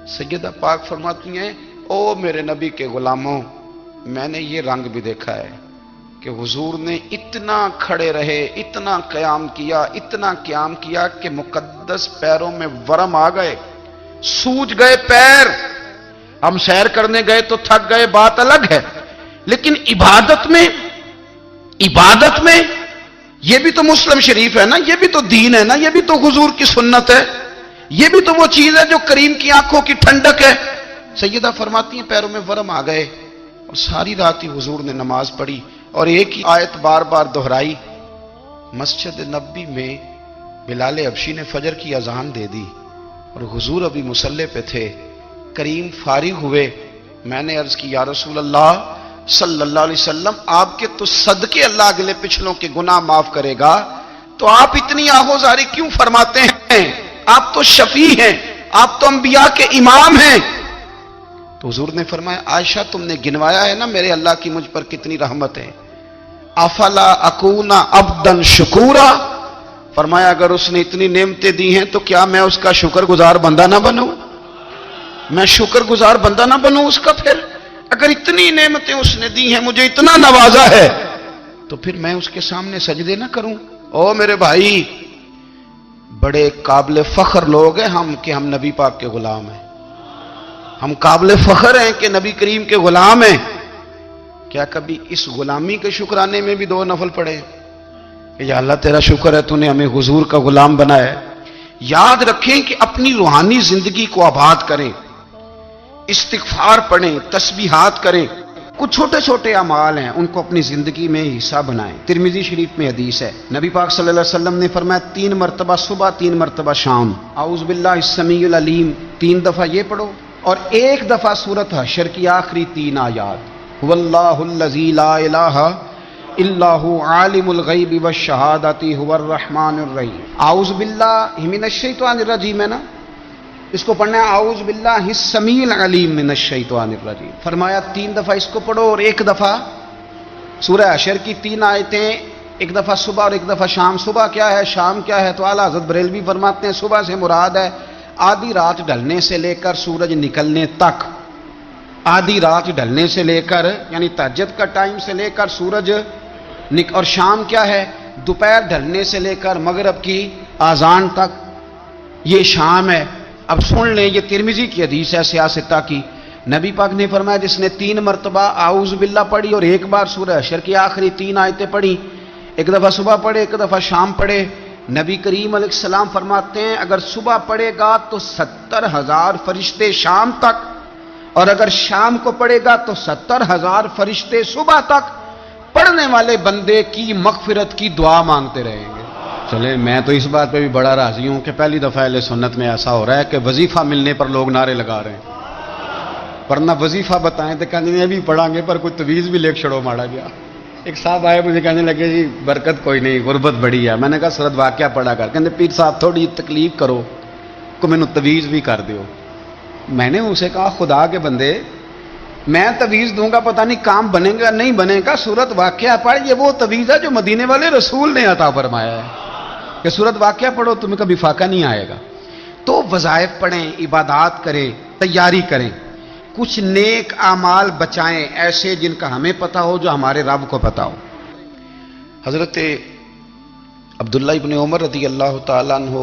سیدہ پاک فرماتی ہیں او میرے نبی کے غلاموں، میں نے یہ رنگ بھی دیکھا ہے کہ حضور نے اتنا کھڑے رہے، اتنا قیام کیا کہ مقدس پیروں میں ورم آ گئے، سوج گئے پیر۔ ہم سیر کرنے گئے تو تھک گئے، بات الگ ہے، لیکن عبادت میں یہ بھی تو مسلم شریف ہے نا، یہ بھی تو دین ہے نا، یہ بھی تو حضور کی سنت ہے، یہ بھی تو وہ چیز ہے جو کریم کی آنکھوں کی ٹھنڈک ہے۔ سیدہ فرماتی ہیں پیروں میں ورم آ گئے، اور ساری رات ہی حضور نے نماز پڑھی اور ایک ہی آیت بار بار دہرائی۔ مسجد نبوی میں بلال حبشی نے فجر کی اذان دے دی اور حضور ابھی مصلی پہ تھے، کریم فارغ ہوئے۔ میں نے عرض کی یا رسول اللہ صلی اللہ علیہ وسلم، آپ کے تو صدقے اللہ اگلے پچھلوں کے گناہ معاف کرے گا، تو آپ اتنی آہوزاری کیوں فرماتے ہیں؟ آپ تو شفیع ہیں، آپ تو انبیاء کے امام ہیں۔ تو حضور نے فرمایا عائشہ تم نے گنوایا ہے نا میرے اللہ کی مجھ پر کتنی رحمت ہے، افلا اکون عبدا شکورا، فرمایا اگر اس نے اتنی نعمتیں دی ہیں تو کیا میں اس کا شکر گزار بندہ نہ بنوں؟ میں شکر گزار بندہ نہ بنوں اس کا؟ پھر اگر اتنی نعمتیں اس نے دی ہیں، مجھے اتنا نوازا ہے، تو پھر میں اس کے سامنے سجدے نہ کروں؟ او میرے بھائی، بڑے قابل فخر لوگ ہیں ہم کہ ہم نبی پاک کے غلام ہیں، ہم قابل فخر ہیں کہ نبی کریم کے غلام ہیں۔ کیا کبھی اس غلامی کے شکرانے میں بھی 2 نفل پڑھے کہ یا اللہ تیرا شکر ہے تو نے ہمیں حضور کا غلام بنایا ہے؟ یاد رکھیں کہ اپنی روحانی زندگی کو آباد کریں، استغفار پڑھیں، تسبیحات کریں، کچھ چھوٹے چھوٹے اعمال ہیں ان کو اپنی زندگی میں حصہ بنائیں۔ ترمذی شریف میں حدیث ہے، نبی پاک صلی اللہ علیہ وسلم نے فرمایا 3 مرتبہ صبح، 3 مرتبہ شام اعوذ باللہ السمیع العلیم 3 دفعہ یہ پڑھو، اور 1 دفعہ سورۃ حشر کی آخری 3 آیات، هو اللہ الذی لا الہ الا هو عالم الغیب والشہادۃ هو الرحمن الرحیم۔ اعوذ باللہ من الشیطان الرجیم ہے نا، اس کو پڑھنا ہے اعوذ باللہ السمیع العلیم من الشیطان الرجیم، فرمایا 3 دفعہ اس کو پڑھو، اور 1 دفعہ سورہ حشر کی 3 آیتیں، 1 دفعہ صبح اور 1 دفعہ شام۔ صبح کیا ہے، شام کیا ہے؟ تو اعلیٰ حضرت بریلوی فرماتے ہیں صبح سے مراد ہے آدھی رات ڈھلنے سے لے کر سورج نکلنے تک، آدھی رات ڈھلنے سے لے کر یعنی تہجد کا ٹائم سے لے کر سورج اور شام کیا ہے، دوپہر ڈھلنے سے لے کر مغرب کی اذان تک، یہ شام ہے۔ اب سن لیں، یہ ترمذی کی حدیث ہے سیاستہ کی، نبی پاک نے فرمایا جس نے 3 مرتبہ اعوذ باللہ پڑھی اور 1 بار سورہ حشر کی آخری 3 آیتیں پڑھی، 1 دفعہ صبح پڑھے، 1 دفعہ شام پڑھے، نبی کریم علیہ السلام فرماتے ہیں اگر صبح پڑھے گا تو 70,000 فرشتے شام تک، اور اگر شام کو پڑھے گا تو 70,000 فرشتے صبح تک پڑھنے والے بندے کی مغفرت کی دعا مانگتے رہیں گے۔ چلے میں تو اس بات پہ بھی بڑا راضی ہوں کہ پہلی دفعہ اہل سنت میں ایسا ہو رہا ہے کہ وظیفہ ملنے پر لوگ نعرے لگا رہے ہیں، ورنہ وظیفہ بتائیں تو کہنے ابھی پڑھیں گے پر کوئی تویز بھی لیک چھڑو مارا گیا۔ ایک صاحب آئے مجھے کہنے لگے جی برکت کوئی نہیں، غربت بڑی ہے۔ میں نے کہا سرد واقعہ پڑھا کر، کہنے پیر صاحب تھوڑی تکلیف کرو کو میں نے تویز بھی کر دیو۔ میں نے اسے کہا خدا کے بندے میں تویز دوں گا پتہ نہیں کام بنے گا نہیں بنے گا، سورت واقعہ پڑھ، یہ وہ تویز ہے جو مدینے والے رسول نے عطا فرمایا ہے کہ سورت واقعہ پڑھو تمہیں کبھی فاقہ نہیں آئے گا۔ تو وظائف پڑھیں، عبادات کریں، تیاری کریں، کچھ نیک اعمال بچائیں ایسے جن کا ہمیں پتہ ہو، جو ہمارے رب کو پتہ ہو۔ حضرت عبداللہ ابن عمر رضی اللہ تعالیٰ عنہ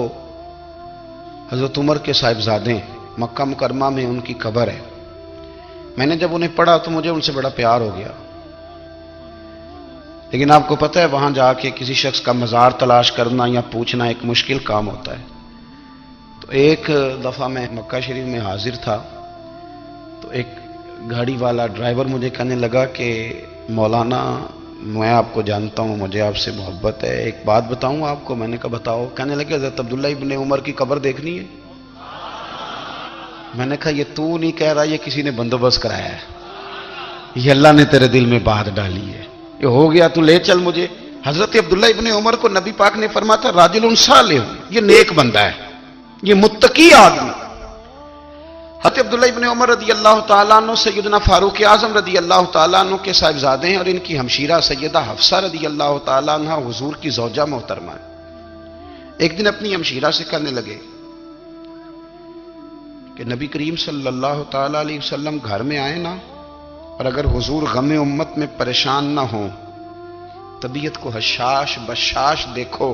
حضرت عمر کے صاحبزادے، مکہ مکرمہ میں ان کی قبر ہے۔ میں نے جب انہیں پڑھا تو مجھے ان سے بڑا پیار ہو گیا، لیکن آپ کو پتہ ہے وہاں جا کے کسی شخص کا مزار تلاش کرنا یا پوچھنا ایک مشکل کام ہوتا ہے۔ تو ایک دفعہ میں مکہ شریف میں حاضر تھا، تو ایک گاڑی والا ڈرائیور مجھے کہنے لگا کہ مولانا میں آپ کو جانتا ہوں، مجھے آپ سے محبت ہے، ایک بات بتاؤں آپ کو؟ میں نے کہا بتاؤ۔ کہنے لگے حضرت عبداللہ ابن عمر کی قبر دیکھنی ہے۔ میں نے کہا یہ تو نہیں کہہ رہا، یہ کسی نے بندوبست کرایا ہے، یہ اللہ نے تیرے دل میں بات ڈالی ہے، یہ ہو گیا تو لے چل مجھے۔ حضرت عبداللہ ابن عمر کو نبی پاک نے فرمایا تھا راجل صالح، یہ نیک بندہ ہے، یہ متقی آدمی۔ حضرت عبداللہ ابن عمر رضی اللہ تعالیٰ عنہ سیدنا فاروق اعظم رضی اللہ تعالیٰ عنہ کے صاحبزادے ہیں، اور ان کی ہمشیرہ سیدہ حفصہ رضی اللہ تعالیٰ عنہ حضور کی زوجہ محترمہ ہے۔ ایک دن اپنی ہمشیرہ سے کہنے لگے کہ نبی کریم صلی اللہ تعالی علیہ وسلم گھر میں آئے نا، اور اگر حضور غم امت میں پریشان نہ ہوں، طبیعت کو حشاش بشاش دیکھو،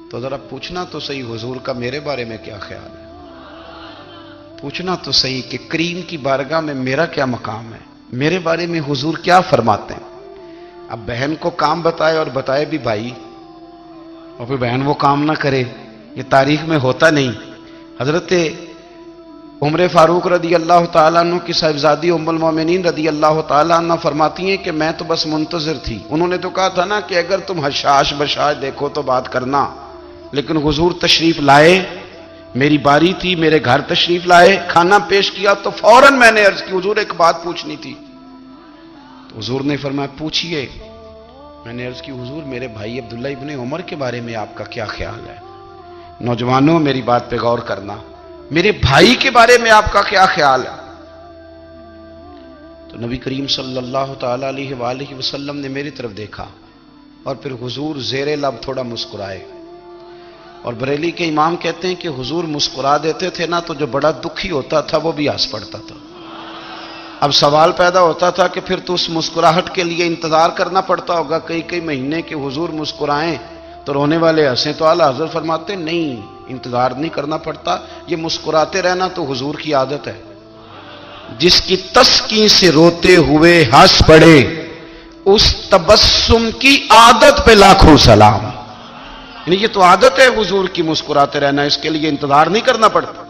تو ذرا پوچھنا تو صحیح حضور کا میرے بارے میں کیا خیال ہے، پوچھنا تو صحیح کہ کریم کی بارگاہ میں میرا کیا مقام ہے، میرے بارے میں حضور کیا فرماتے ہیں۔ اب بہن کو کام بتائے، اور بتائے بھی بھائی، اور پھر بہن وہ کام نہ کرے، یہ تاریخ میں ہوتا نہیں۔ حضرت عمر فاروق رضی اللہ تعالیٰ عنہ کی صاحبزادی ام المومنین رضی اللہ تعالیٰ عنہ فرماتی ہیں کہ میں تو بس منتظر تھی، انہوں نے تو کہا تھا نا کہ اگر تم حشاش بشاش دیکھو تو بات کرنا، لیکن حضور تشریف لائے، میری باری تھی، میرے گھر تشریف لائے، کھانا پیش کیا تو فوراً میں نے عرض کی حضور ایک بات پوچھنی تھی، تو حضور نے فرمایا پوچھئے۔ میں نے عرض کی حضور میرے بھائی عبداللہ ابن عمر کے بارے میں آپ کا کیا خیال ہے؟ نوجوانوں میری بات پہ غور کرنا، میرے بھائی کے بارے میں آپ کا کیا خیال ہے؟ تو نبی کریم صلی اللہ تعالی علیہ وآلہ وسلم نے میری طرف دیکھا، اور پھر حضور زیر لب تھوڑا مسکرائے، اور بریلی کے امام کہتے ہیں کہ حضور مسکرا دیتے تھے نا تو جو بڑا دکھی ہوتا تھا وہ بھی ہنس پڑتا تھا۔ اب سوال پیدا ہوتا تھا کہ پھر تو اس مسکراہٹ کے لیے انتظار کرنا پڑتا ہوگا کئی مہینے کہ حضور مسکرائیں تو رونے والے ہنسیں، تو اعلیٰ حضرت فرماتے نہیں، انتظار نہیں کرنا پڑتا، یہ مسکراتے رہنا تو حضور کی عادت ہے۔ جس کی تسکین سے روتے ہوئے ہنس پڑے، اس تبسم کی عادت پہ لاکھوں سلام۔ یعنی یہ تو عادت ہے حضور کی مسکراتے رہنا، اس کے لیے انتظار نہیں کرنا پڑتا۔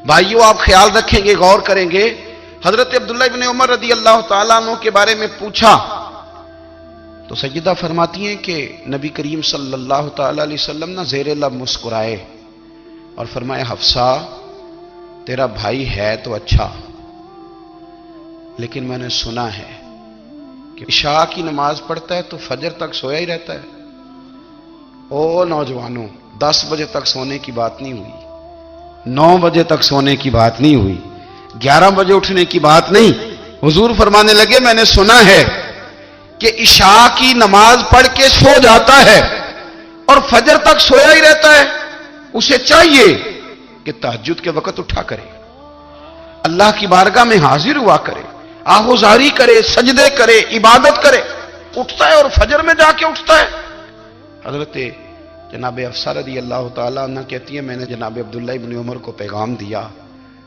بھائیو آپ خیال رکھیں گے، غور کریں گے، حضرت عبداللہ ابن عمر رضی اللہ تعالیٰ عنہ کے بارے میں پوچھا تو سیدہ فرماتی ہیں کہ نبی کریم صلی اللہ تعالیٰ علیہ وسلم نہ زیر لب مسکرائے اور فرمایا حفصہ تیرا بھائی ہے تو اچھا، لیکن میں نے سنا ہے کہ عشاء کی نماز پڑھتا ہے تو فجر تک سویا ہی رہتا ہے۔ او نوجوانوں، 10 بجے تک سونے کی بات نہیں ہوئی، 9 بجے تک سونے کی بات نہیں ہوئی، 11 بجے اٹھنے کی بات نہیں۔ حضور فرمانے لگے میں نے سنا ہے کہ عشاء کی نماز پڑھ کے سو جاتا ہے اور فجر تک سویا ہی رہتا ہے، اسے چاہیے کہ تہجد کے وقت اٹھا کرے، اللہ کی بارگاہ میں حاضر ہوا کرے، آہوزاری کرے، سجدے کرے، عبادت کرے، اٹھتا ہے اور فجر میں جا کے اٹھتا ہے۔ حضرت جناب حفصہ رضی اللہ تعالیٰ عنہ کہتی ہے میں نے جناب عبداللہ ابن عمر کو پیغام دیا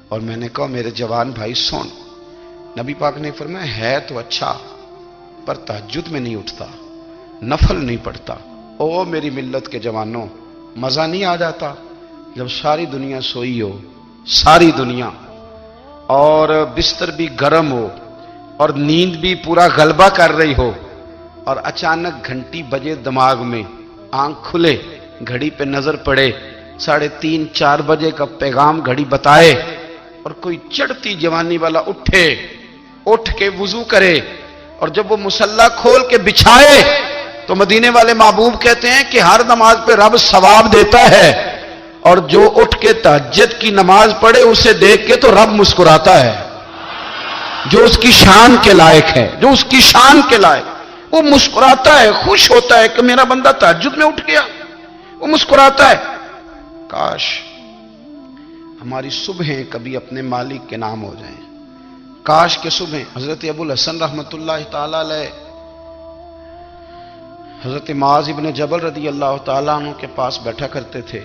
اور میں نے کہا میرے جوان بھائی سن، نبی پاک نے فرمایا ہے تو اچھا پر تہجد میں نہیں اٹھتا، نفل نہیں پڑھتا۔ او میری ملت کے جوانوں، مزہ نہیں آ جاتا جب ساری دنیا سوئی ہو، ساری دنیا، اور بستر بھی گرم ہو اور نیند بھی پورا غلبہ کر رہی ہو، اور اچانک گھنٹی بجے دماغ میں، آنکھ کھلے، گھڑی پہ نظر پڑے، 3:30 4 بجے کا پیغام گھڑی بتائے، اور کوئی چڑھتی جوانی والا اٹھ کے وضو کرے، اور جب وہ مصلی کھول کے بچھائے تو مدینے والے محبوب کہتے ہیں کہ ہر نماز پہ رب ثواب دیتا ہے، اور جو اٹھ کے تہجد کی نماز پڑھے اسے دیکھ کے تو رب مسکراتا ہے، جو اس کی شان کے لائق ہے، جو اس کی شان کے لائق، وہ مسکراتا ہے، خوش ہوتا ہے کہ میرا بندہ تہجد میں اٹھ گیا، وہ مسکراتا ہے۔ کاش ہماری صبحیں کبھی اپنے مالک کے نام ہو جائیں، کاش کے صبحیں۔ حضرت ابو الحسن رحمۃ اللہ تعالی علیہ حضرت معاذ ابن جبل رضی اللہ تعالیٰ عنہ کے پاس بیٹھا کرتے تھے،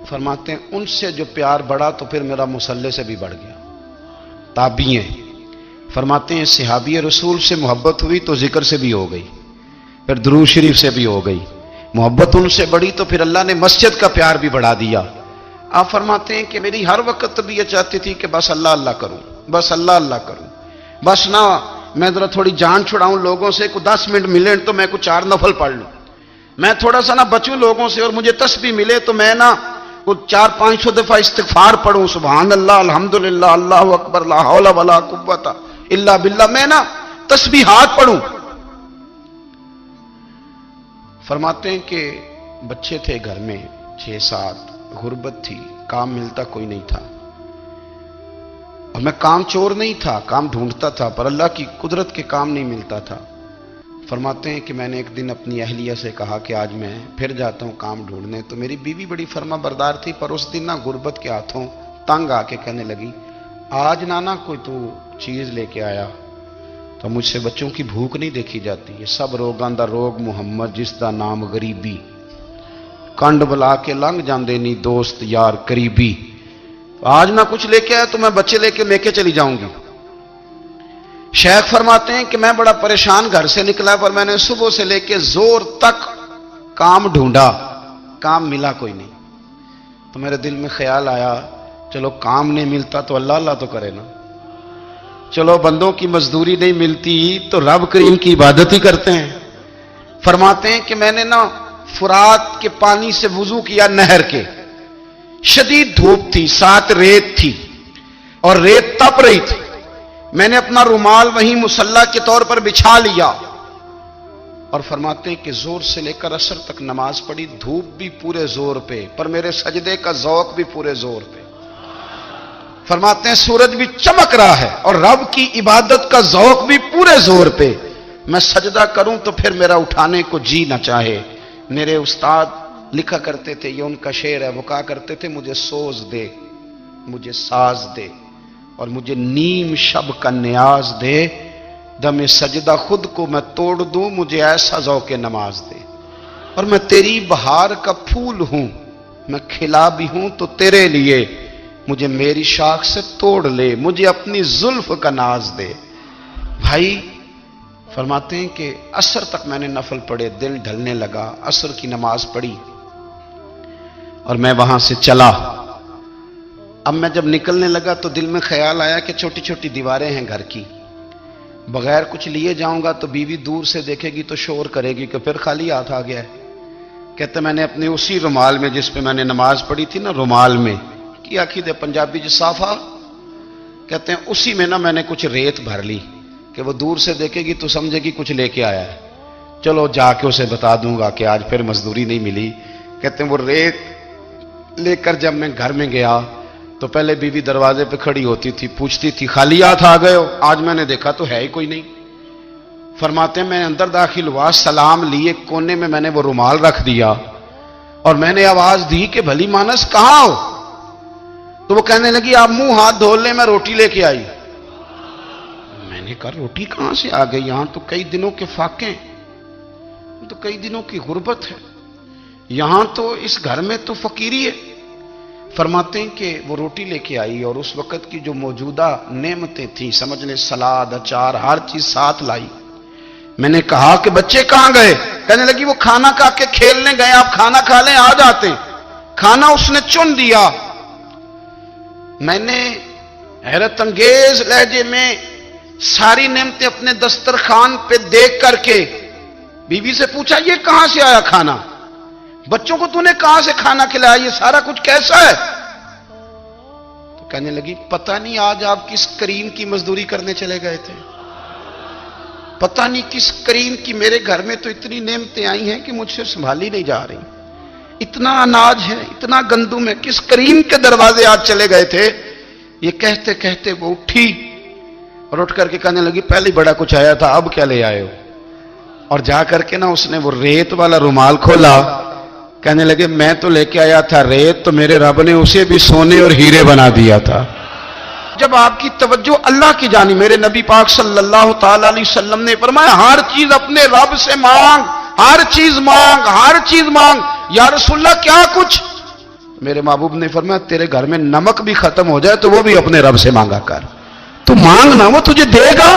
فرماتے ہیں ان سے جو پیار بڑھا تو پھر میرا مصلی سے بھی بڑھ گیا۔ تابعی ہیں، فرماتے ہیں صحابی رسول سے محبت ہوئی تو ذکر سے بھی ہو گئی، پھر درود شریف سے بھی ہو گئی، محبت ان سے بڑھی تو پھر اللہ نے مسجد کا پیار بھی بڑھا دیا۔ آپ فرماتے ہیں کہ میری ہر وقت طبیعت چاہتی تھی کہ بس اللہ اللہ کروں، بس اللہ اللہ کروں، بس نہ میں ذرا تھوڑی جان چھڑاؤں لوگوں سے، کو 10 منٹ ملے تو میں کچھ 4 نفل پڑھ لوں، میں تھوڑا سا نہ بچوں لوگوں سے، اور مجھے تسبیح ملے تو میں نہ 400-500 دفعہ استغفار پڑھوں، سبحان اللہ، الحمدللہ، اللہ اکبر، لا حول ولا قوت الا باللہ، میں نہ تسبیحات پڑھوں۔ فرماتے ہیں کہ بچے تھے گھر میں 6-7، غربت تھی، کام ملتا کوئی نہیں تھا، اور میں کام چور نہیں تھا، کام ڈھونڈتا تھا، پر اللہ کی قدرت کے کام نہیں ملتا تھا۔ فرماتے ہیں کہ میں نے ایک دن اپنی اہلیہ سے کہا کہ آج میں پھر جاتا ہوں کام ڈھونڈنے، تو میری بیوی بڑی فرما بردار تھی، پر اس دن نہ غربت کے ہاتھوں تنگ آ کے کہنے لگی آج نانا کوئی تو چیز لے کے آیا تو مجھ سے بچوں کی بھوک نہیں دیکھی جاتی. یہ سب روگاں دا روگ محمد جس دا نام غریبی, کنڈ بلا کے لنگ جاندے نہیں دوست یار قریبی. آج نہ کچھ لے کے آیا تو میں بچے لے کے میکے چلی جاؤں گی. شیخ فرماتے ہیں کہ میں بڑا پریشان گھر سے نکلا, پر میں نے صبح سے لے کے زور تک کام ڈھونڈا, کام ملا کوئی نہیں. تو میرے دل میں خیال آیا چلو کام نہیں ملتا تو اللہ اللہ تو کرے نا, چلو بندوں کی مزدوری نہیں ملتی تو رب کریم کی عبادت ہی کرتے ہیں. فرماتے ہیں کہ میں نے نا فرات کے پانی سے وضو کیا, نہر کے, شدید دھوپ تھی, ساتھ ریت تھی اور ریت تپ رہی تھی. میں نے اپنا رومال وہیں مصلی کے طور پر بچھا لیا اور فرماتے ہیں کہ زور سے لے کر عصر تک نماز پڑھی, دھوپ بھی پورے زور پہ پر میرے سجدے کا ذوق بھی پورے زور پہ. فرماتے ہیں سورج بھی چمک رہا ہے اور رب کی عبادت کا ذوق بھی پورے زور پہ. میں سجدہ کروں تو پھر میرا اٹھانے کو جی نہ چاہے. میرے استاد لکھا کرتے تھے, یہ ان کا شعر ہے, وہ کہا کرتے تھے مجھے سوز دے, مجھے ساز دے اور مجھے نیم شب کا نیاز دے, دم سجدہ خود کو میں توڑ دوں, مجھے ایسا ذوق نماز دے. اور میں تیری بہار کا پھول ہوں, میں کھلا بھی ہوں تو تیرے لیے, مجھے میری شاخ سے توڑ لے, مجھے اپنی زلف کا ناز دے. بھائی فرماتے ہیں کہ عصر تک میں نے نفل پڑھے, دل ڈھلنے لگا, عصر کی نماز پڑھی اور میں وہاں سے چلا. اب میں جب نکلنے لگا تو دل میں خیال آیا کہ چھوٹی چھوٹی دیواریں ہیں گھر کی, بغیر کچھ لیے جاؤں گا تو بیوی دور سے دیکھے گی تو شور کرے گی کہ پھر خالی ہاتھ آ گیا ہے. کہتے میں نے اپنے اسی رومال میں جس پہ میں نے نماز پڑھی تھی نا, رومال میں کی آخی دے پنجابی جسافہ کہتے ہیں, اسی میں نا میں نے کچھ ریت بھر لی کہ وہ دور سے دیکھے گی تو سمجھے گی کچھ لے کے آیا ہے, چلو جا کے اسے بتا دوں گا کہ آج پھر مزدوری نہیں ملی. کہتے ہیں وہ ریت لے کر جب میں گھر میں گیا تو پہلے بیوی دروازے پہ کھڑی ہوتی تھی, پوچھتی تھی خالی ہاتھ آ گئے ہو, آج میں نے دیکھا تو ہے ہی کوئی نہیں. فرماتے ہیں میں اندر داخل ہوا, سلام لیے, کونے میں نے وہ رومال رکھ دیا اور میں نے آواز دی کہ بھلی مانس کہاں ہو. تو وہ کہنے لگی آپ منہ ہاتھ دھو لیں, میں روٹی لے کے آئی. میں نے کہا روٹی کہاں سے آ گئی, یہاں تو کئی دنوں کے فاقے, تو کئی دنوں کی غربت ہے, یہاں تو اس گھر میں تو فقیری ہے. فرماتے ہیں کہ وہ روٹی لے کے آئی اور اس وقت کی جو موجودہ نعمتیں تھیں, سمجھ لیں سلاد, اچار, ہر چیز ساتھ لائی. میں نے کہا کہ بچے کہاں گئے, کہنے لگی وہ کھانا کھا کے کھیلنے گئے, آپ کھانا کھا لیں آ جاتے. کھانا اس نے چن دیا. میں نے حیرت انگیز لہجے میں ساری نعمتیں اپنے دسترخوان پہ دیکھ کر کے بیوی سے پوچھا یہ کہاں سے آیا کھانا, بچوں کو تو نے کہاں سے کھانا کھلایا, یہ سارا کچھ کیسا ہے. تو کہنے لگی پتہ نہیں آج آپ کس کریم کی مزدوری کرنے چلے گئے تھے, پتہ نہیں کس کریم کی, میرے گھر میں تو اتنی نعمتیں آئی ہیں کہ مجھ سے سنبھالی نہیں جا رہی, اتنا اناج ہے, اتنا گندم ہے, کس کریم کے دروازے آج چلے گئے تھے. یہ کہتے کہتے وہ اٹھی اور اٹھ کر کے کہنے لگی پہلے بڑا کچھ آیا تھا, اب کیا لے آئے ہو. اور جا کر کے نا اس نے وہ ریت والا رومال کھولا, کہنے لگے میں تو لے کے آیا تھا ریت, تو میرے رب نے اسے بھی سونے اور ہیرے بنا دیا تھا. جب آپ کی توجہ اللہ کی جانب, میرے نبی پاک صلی اللہ تعالی علیہ وسلم نے فرمایا ہر چیز اپنے رب سے مانگ, ہر چیز مانگ, ہر چیز مانگ. یا رسول اللہ کیا کچھ؟ میرے محبوب نے فرمایا تیرے گھر میں نمک بھی ختم ہو جائے تو وہ بھی اپنے رب سے مانگا کر, تو مانگنا وہ تجھے دے گا,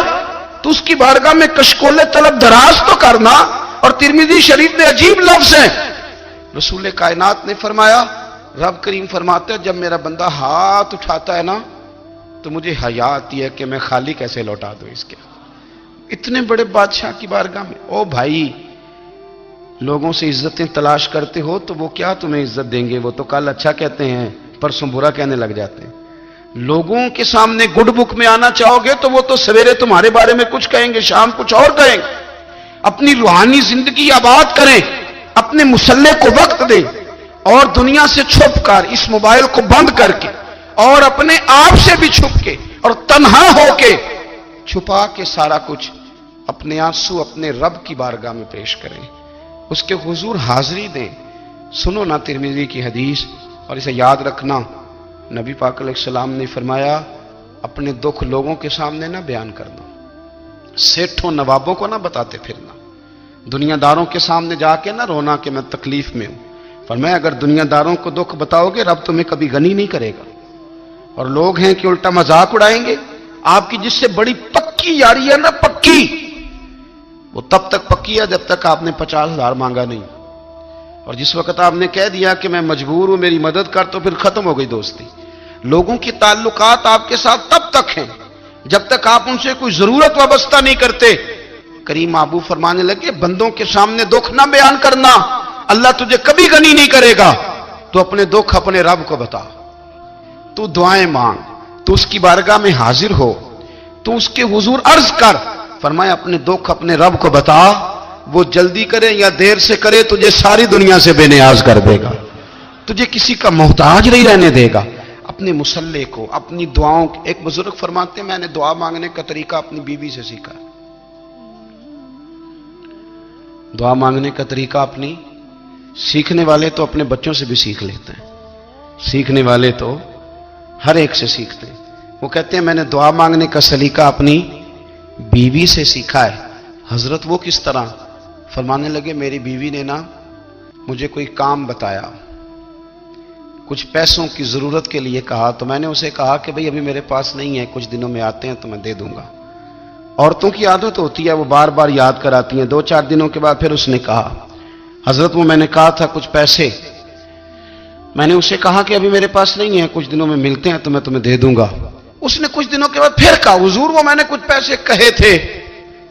تو اس کی بارگاہ میں کشکول طلب دراز تو کرنا. اور ترمذی شریف میں عجیب لفظ ہے, رسول کائنات نے فرمایا, رب کریم فرماتے ہیں جب میرا بندہ ہاتھ اٹھاتا ہے نا تو مجھے حیا آتی ہے کہ میں خالی کیسے لوٹا دوں اس کے. اتنے بڑے بادشاہ کی بارگاہ میں, او بھائی لوگوں سے عزتیں تلاش کرتے ہو تو وہ کیا تمہیں عزت دیں گے, وہ تو کل اچھا کہتے ہیں پرسوں برا کہنے لگ جاتے ہیں. لوگوں کے سامنے گڈ بک میں آنا چاہو گے تو وہ تو سویرے تمہارے بارے میں کچھ کہیں گے, شام کچھ اور کہیں گے. اپنی روحانی زندگی آباد کریں, اپنے مسلح کو وقت دیں اور دنیا سے چھپ کر اس موبائل کو بند کر کے اور اپنے آپ سے بھی چھپ کے اور تنہا ہو کے چھپا کے سارا کچھ اپنے آنسو اپنے رب کی بارگاہ میں پیش کریں, اس کے حضور حاضری دیں. سنو نا ترمذی کی حدیث اور اسے یاد رکھنا, نبی پاک علیہ السلام نے فرمایا اپنے دکھ لوگوں کے سامنے نہ بیان کرنا، سیٹھوں نوابوں کو نہ بتاتے پھرنا، دنیا داروں کے سامنے جا کے نہ رونا کہ میں تکلیف میں ہوں۔ فرمایا اگر دنیا داروں کو دکھ بتاؤ گے رب تمہیں کبھی غنی نہیں کرے گا، اور لوگ ہیں کہ الٹا مذاق اڑائیں گے۔ آپ کی جس سے بڑی پکی یاری ہے نا، پکی، وہ تب تک پکی ہے جب تک آپ نے 50,000 مانگا نہیں، اور جس وقت آپ نے کہہ دیا کہ میں مجبور ہوں میری مدد کر، تو پھر ختم ہو گئی دوستی۔ لوگوں کی تعلقات آپ کے ساتھ تب تک ہیں جب تک آپ ان سے کوئی ضرورت وابستہ نہیں کرتے۔ کریم محبوب فرمانے لگے بندوں کے سامنے دکھ نہ بیان کرنا، اللہ تجھے کبھی غنی نہیں کرے گا۔ تو اپنے دکھ اپنے رب کو بتا، تو دعائیں مانگ، تو اس کی بارگاہ میں حاضر ہو، تو اس کے حضور عرض کر۔ فرمایا اپنے دکھ اپنے رب کو بتا، وہ جلدی کرے یا دیر سے کرے تجھے ساری دنیا سے بے نیاز کر دے گا، تجھے کسی کا محتاج نہیں رہنے دے گا۔ اپنے مسلح کو، اپنی دعاؤں، ایک بزرگ فرماتے ہیں میں نے دعا مانگنے کا طریقہ اپنی بیوی سے سیکھا۔ دعا مانگنے کا طریقہ اپنی، سیکھنے والے تو اپنے بچوں سے بھی سیکھ لیتے ہیں، سیکھنے والے تو ہر ایک سے سیکھتے ہیں۔ وہ کہتے ہیں میں نے دعا مانگنے کا سلیقہ اپنی بیوی سے سیکھا ہے۔ حضرت وہ کس طرح؟ فرمانے لگے میری بیوی نے نا مجھے کوئی کام بتایا، کچھ پیسوں کی ضرورت کے لیے کہا، تو میں نے اسے کہا کہ بھئی ابھی میرے پاس نہیں ہے، کچھ دنوں میں آتے ہیں تو میں دے دوں گا۔ عورتوں کی عادت ہوتی ہے وہ بار بار یاد کراتی ہیں، 2-4 دنوں کے بعد پھر اس نے کہا حضرت وہ میں نے کہا تھا کچھ پیسے، میں نے اسے کہا کہ ابھی میرے پاس نہیں ہے، کچھ دنوں میں ملتے ہیں تو میں تمہیں دے دوں گا۔ اس نے کچھ دنوں کے بعد پھر کہا حضور وہ میں نے کچھ پیسے کہے تھے۔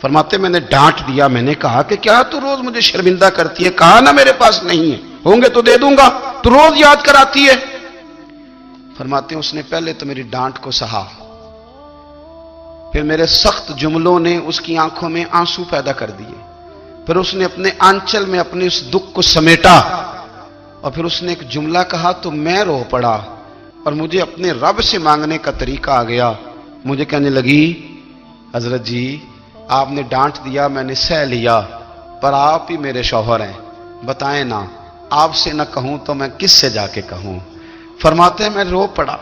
فرماتے میں نے ڈانٹ دیا، میں نے کہا کہ کیا تو روز مجھے شرمندہ کرتی ہے، کہا نا میرے پاس نہیں ہے، ہوں گے تو دے دوں گا، تو روز یاد کراتی ہے۔ فرماتے ہیں اس نے پہلے تو میری ڈانٹ کو سہا، پھر میرے سخت جملوں نے اس کی آنکھوں میں آنسو پیدا کر دیے، پھر اس نے اپنے آنچل میں اپنے اس دکھ کو سمیٹا، اور پھر اس نے ایک جملہ کہا تو میں رو پڑا، اور مجھے اپنے رب سے مانگنے کا طریقہ آ گیا۔ مجھے کہنے لگی حضرت جی آپ نے ڈانٹ دیا میں نے سہ لیا، پر آپ ہی میرے شوہر ہیں، بتائیں نا آپ سے نہ کہوں تو میں کس سے جا کے کہوں۔ فرماتے ہیں میں رو پڑا،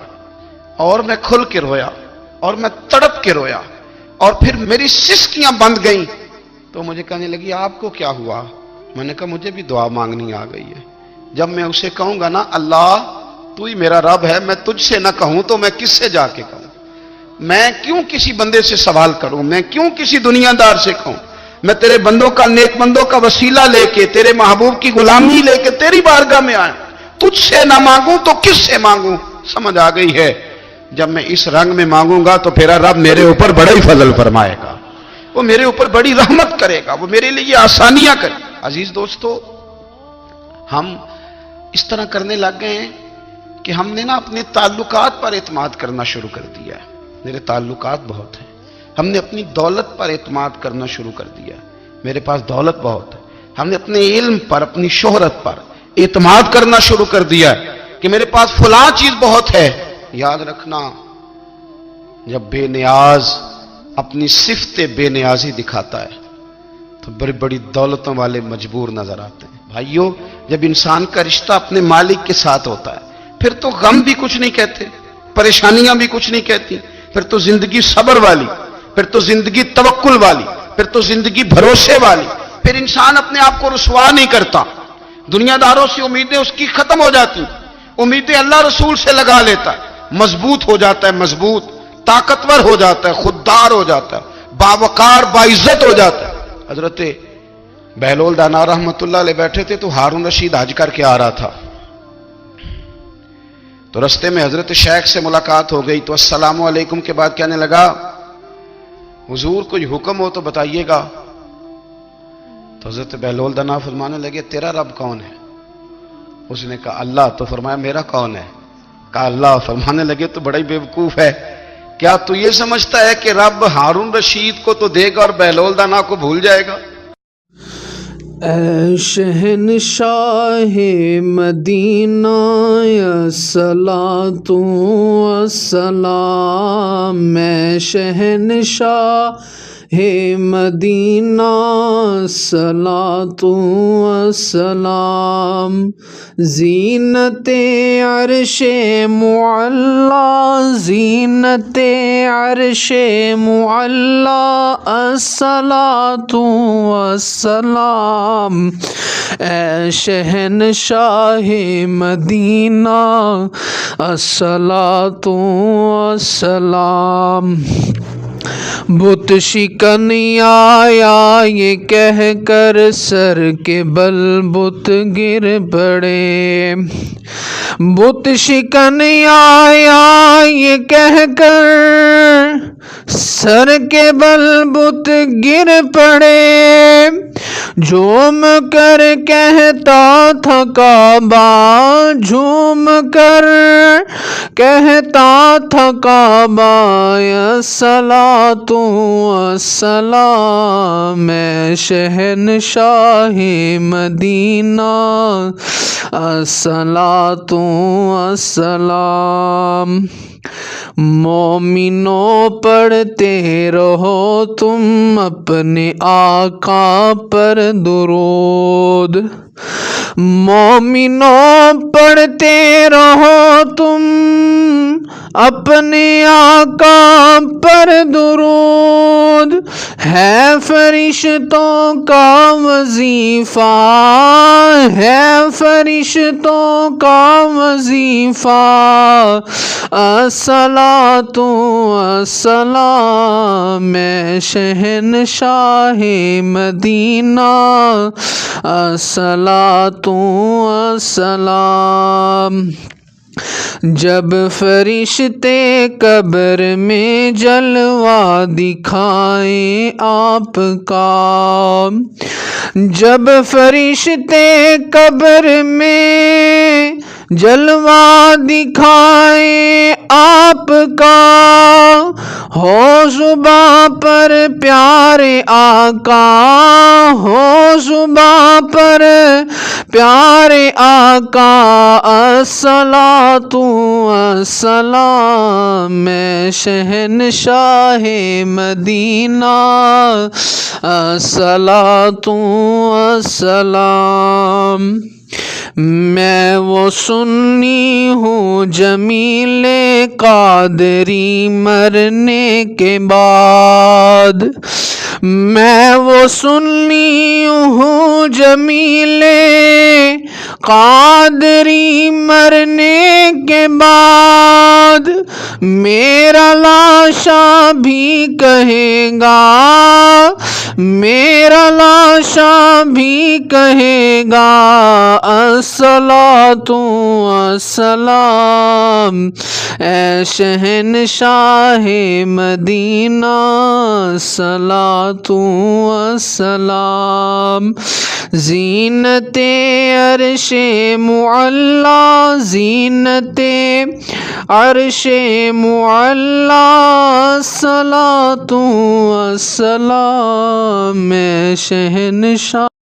اور میں کھل کے رویا، اور میں تڑپ کے رویا، اور پھر میری سسکیاں بند گئیں۔ تو مجھے کہنے لگی آپ کو کیا ہوا؟ میں نے کہا مجھے بھی دعا مانگنی آ گئی ہے، جب میں اسے کہوں گا نا اللہ تو ہی میرا رب ہے، میں تجھ سے نہ کہوں تو میں کس سے جا کے کہوں؟ میں کیوں کسی بندے سے سوال کروں؟ میں کیوں کسی دنیا دار سے کہوں؟ میں تیرے بندوں کا، نیک بندوں کا وسیلہ لے کے، تیرے محبوب کی غلامی لے کے تیری بارگاہ میں آیا، تجھ سے نہ مانگوں تو کس سے مانگوں؟ سمجھ آ گئی ہے جب میں اس رنگ میں مانگوں گا تو پھر رب میرے اوپر بڑا ہی فضل فرمائے گا، وہ میرے اوپر بڑی رحمت کرے گا، وہ میرے لیے آسانیاں کرے گا۔ عزیز دوستو ہم اس طرح کرنے لگ گئے ہیں کہ ہم نے نا اپنے تعلقات پر اعتماد کرنا شروع کر دیا ہے۔ میرے تعلقات بہت ہیں، ہم نے اپنی دولت پر اعتماد کرنا شروع کر دیا ہے، میرے پاس دولت بہت ہے۔ ہم نے اپنے علم پر، اپنی شہرت پر اعتماد کرنا شروع کر دیا ہے کہ میرے پاس فلاں چیز بہت ہے۔ یاد رکھنا جب بے نیاز اپنی صفت بے نیازی دکھاتا ہے تو بڑی بڑی دولتوں والے مجبور نظر آتے ہیں۔ بھائیو جب انسان کا رشتہ اپنے مالک کے ساتھ ہوتا ہے پھر تو غم بھی کچھ نہیں کہتے، پریشانیاں بھی کچھ نہیں کہتی، پھر تو زندگی صبر والی، پھر تو زندگی توکل والی، پھر تو زندگی بھروسے والی، پھر انسان اپنے آپ کو رسوا نہیں کرتا، دنیا داروں سے امیدیں اس کی ختم ہو جاتی، امیدیں اللہ رسول سے لگا لیتا ہے، مضبوط ہو جاتا ہے، مضبوط، طاقتور ہو جاتا ہے، خوددار ہو جاتا ہے، باوقار باعزت ہو جاتا ہے۔ حضرت بہلول دانا رحمت اللہ علیہ بیٹھے تھے تو ہارون رشید حج کر کے آ رہا تھا، تو رستے میں حضرت شیخ سے ملاقات ہو گئی، تو السلام علیکم کے بعد کہنے لگا حضور کوئی حکم ہو تو بتائیے گا۔ تو حضرت بہلول دانا فرمانے لگے تیرا رب کون ہے؟ اس نے کہا اللہ۔ تو فرمایا میرا کون ہے؟ کہا اللہ۔ فرمانے لگے تو بڑا ہی بیوقوف ہے، کیا تو یہ سمجھتا ہے کہ رب ہارون رشید کو تو دے گا اور بہلول دانا کو بھول جائے گا؟ اے شہنشاہ مدینہ الصلاۃ والسلام، میں شہنشاہ ہے مدینہ صلاۃ و سلام، زینت عرش معلی، زینت عرش معلی، الصلاۃ و سلام، اے شہنشاہ مدینہ الصلاۃ و سلام۔ بت شکن آیا یہ کہہ کر سر کے بل بت گر پڑے، بت شکن آیا یہ کہہ کر سر کے بل بت گر پڑے، جھوم کر کہتا تھا کعبہ، جھوم کر کہتا تھا کعبہ، الصلاۃ والسلام، میں شہنشاہ مدینہ الصلاۃ والسلام۔ مومنوں پڑھتے رہو تم اپنے آقا پر درود، مومنوں پڑھتے رہو تم اپنے آقا پر درود، ہے فرشتوں کا وظیفہ، ہے فرشتوں کا وظیفہ، الصلاۃ والسلام، میں شہنشاہ مدینہ الصلاۃ والسلام۔ جب فرشتے قبر میں جلوہ دکھائیں آپ کا، جب فرشتے قبر میں جلوہ دکھائیں آپ کا، ہو زباں پر پیارے آقا، ہو زباں پر پیارے آقا، الصلاۃ والسلام، میں شہنشاہ مدینہ الصلاۃ والسلام۔ میں وہ سنی ہوں جمیل قادری مرنے کے بعد، میں وہ سنی ہوں جمیل قادری مرنے کے بعد، میرا لاشا بھی کہے گا، میرا لاشا بھی کہے گا، الصلاۃ والسلام، اے شہنشاہ مدینہ الصلاۃ والسلام، زینت عرش معلی، زینت عرش معلی، الصلاۃ والسلام، میں شہنشاہ